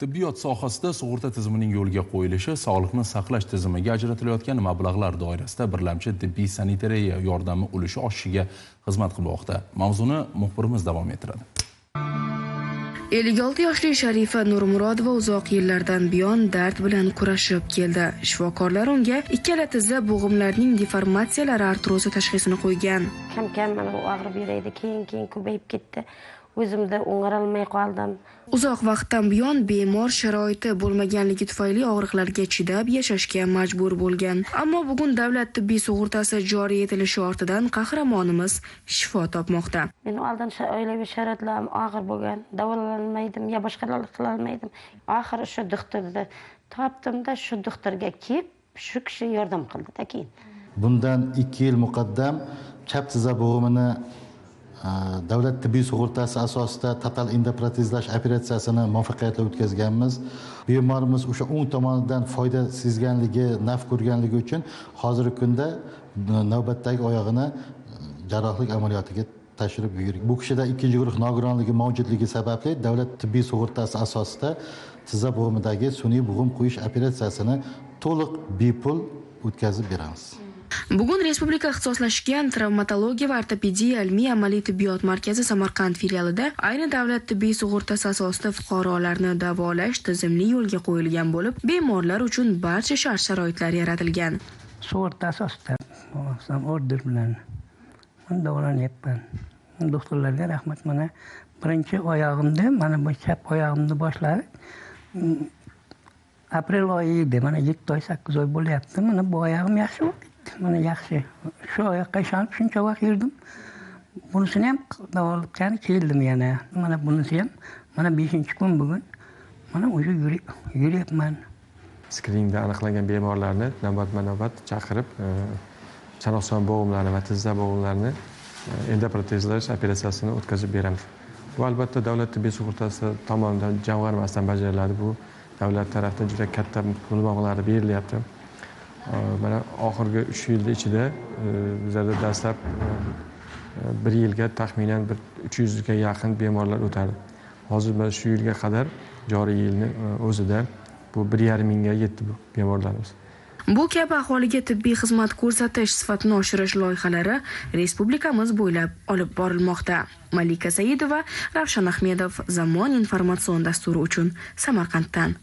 Tibbiyot sohasida sug'urta tizimining yo'lga qo'yilishi sog'liqni saqlash tizimiga ajratilayotgan mablag'lar doirasida birlamchi tibbiy sanitariya yordami ulushi oshishiga xizmat qilmoqda. Mavzuni muxbirimiz davom ettiradi. 56 yoshli Sharifa Nurmurodova uzoq yillardan buyon dard bilan kurashib keldi. Shifokorlar unga ikkala tizza bo'g'imlarining deformatsiyalari artrozi tashxisini qo'ygan. Kam mana og'rib yuraydi, keyin ko'payib ketdi. O'zimda o'ng'arolmay qoldim. Uzoq vaqtdan buyon bemor sharoiti bo'lmaganligi tufayli og'riqlarga chidab yashashga majbur bo'lgan. Ammo bugun davlat tibbiy sug'urtasi joriy etilishi ortidan qahramonimiz shifo topmoqda. Men oldin oilaviy sharoitlarim og'ir bo'lgan, davolanolmaydim, ya boshqalar qila olmaydim. Oxiri shu doktorni topdim-da, shu doktorga kelib, shu kishi yordam qildi keyin. Bundan 2 yil muqaddam chap tizza bo'g'imini davlat tibbiy sug'urtasi asosida total endoprotezlash operatsiyasini muvaffaqiyatli o'tkazganmiz. Bemorimiz o'sha o'ng tomonidan foyda sezganligi, naf ko'rganligi uchun hozirgi kunda navbatdagi oyog'ini jarrohlik amaliyotiga tashrif buyurdik. Bu kishida ikkinchi guruh nogironligi mavjudligi sababli davlat tibbiy sug'urtasi asosida tizza bo'g'imidagi sun'iy bo'g'im qo'yish operatsiyasini to'liq bepul o'tkazib beramiz. Bugun Respublika ixtisoslashgan travmatologiya va ortopediya ilmiy amaliy tibbiyot markazi Samarqand filialida ayni davlat tibbiy sug'urtasi asosida fuqarolarni davolash tizimli yo'lga qo'yilgan bo'lib, bemorlar uchun barcha shart-sharoitlar yaratilgan. Sug'urta asosida order bilan davolanyapman. Doktorlarga rahmat. Mana birinchi oyog'imda, mana bu chap oyog'imni boshlari aprel oyi edi. Mana 7 oy 8 oy bo'lyapti. Mana bu oyog'im yaxshi bo'ldi. Mana yaxshi. Shu oyoqqa ishonib shuncha vaqt yurdim. Bunisini ham davolab keldim yana. Mana bunisi ham mana 5-kun bugun. Mana o'zi yuryapman. Skriningda aniqlangan bemorlarni navbatma-navbat chaqirib, chanoqson bo'g'imlarini va tizza bo'g'imlarini endoprotezlash operatsiyasini o'tkazib beramiz. Bu albatta davlat tibbiy sug'urtasi tomonidan jamg'armasidan bajariladi. Bu davlat tarafdan juda katta pul mablag'lari berilyapti. Mana oxirgi 3 yil ichida bizlarda dastlab 1 yilga taxminan 300 ga yaqin bemorlar o'tadi. Hozir mana shu yilga qadar joriy yilning o'zida bu 1,5 mingga yetdi bu bemorlarimiz. Bu kabi aholiga tibbiy xizmat ko'rsatish sifatini oshirish loyihalari respublikamiz bo'ylab olib borilmoqda. Malika Saidova, Ravshan Ahmedov, Zamon informatsion dasturi uchun Samarqanddan.